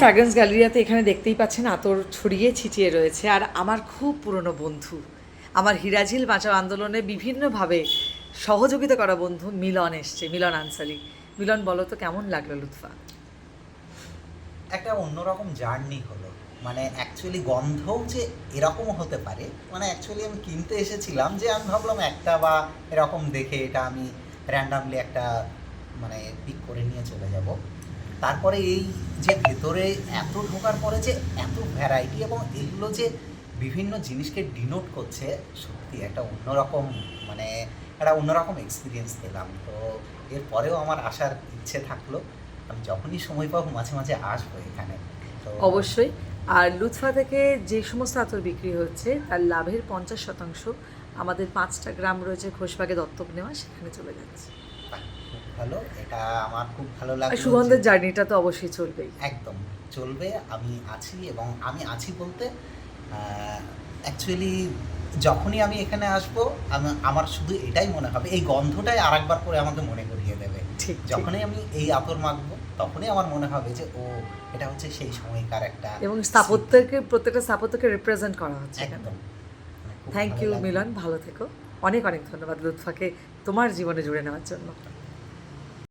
Fragrance গ্যালারিয়াতে এখানে দেখতেই পাচ্ছেন আতর ছড়িয়ে ছিটিয়ে রয়েছে। আর আমার খুব পুরনো বন্ধু, আমার হিরাঝিল বাঁচাও আন্দোলনে বিভিন্নভাবে সহযোগিতা করা বন্ধু মিলন এসছে, মিলন আনসারি। মিলন, বলো তো কেমন লাগলো লুৎফা? একটা অন্যরকম জার্নি হলো। মানে অ্যাকচুয়ালি গন্ধও যে এরকম হতে পারে, মানে অ্যাকচুয়ালি আমি কিনতে এসেছিলাম যে আমি ভাবলাম একটা বা এরকম দেখে এটা আমি র্যান্ডামলি একটা মানে পিক করে নিয়ে চলে যাব। তারপরে এই যে ভেতরে এত ঢোকার পরে যে এত ভ্যারাইটি এবং এগুলো যে বিভিন্ন জিনিসকে ডিনোট করছে, সত্যি একটা অন্যরকম মানে একটা অন্যরকম এক্সপিরিয়েন্স পেলাম। তো এরপরেও আমার আসার ইচ্ছে থাকলো, আমি যখনই সময় পাবো মাঝে মাঝে আসবো এখানে। তো অবশ্যই। আর লুৎফা থেকে যে সমস্ত আতর বিক্রি হচ্ছে তার লাভের 50% আমাদের 5টা গ্রাম রয়েছে ঘোষবাগে দত্তক নেওয়া, সেখানে চলে যাচ্ছে। বাহ, খুব ভালো, এটা আমার খুব ভালো আর লাগলো সুগন্ধের যে জার্নিটা তো অবশ্যই চলবেই। একদম চলবে। আমি আছি, এবং আমি আছি বলতে অ্যাকচুয়ালি যখনই আমি এখানে আসবো আমার শুধু এটাই মনে হবে, এই গন্ধটাই আরেকবার করে আমাকে মনে করিয়ে দেবে। ঠিক ঠিক। যখনই আমি এই আতর মাখবো তখনই আমার মনে হবে যে ও, এটা হচ্ছে সেই সময়কার একটা এবং স্মৃতি। প্রত্যেকটা স্থাপত্যকে রিপ্রেজেন্ট করা হচ্ছে এখানে। একদম, মানে খুব থ্যাংক ভালো ইউ লাগলো। মিলন, ভালো থেকো। অনেক অনেক ধন্যবাদ লুৎফাকে তোমার জীবনে জুড়ে নেওয়ার জন্য।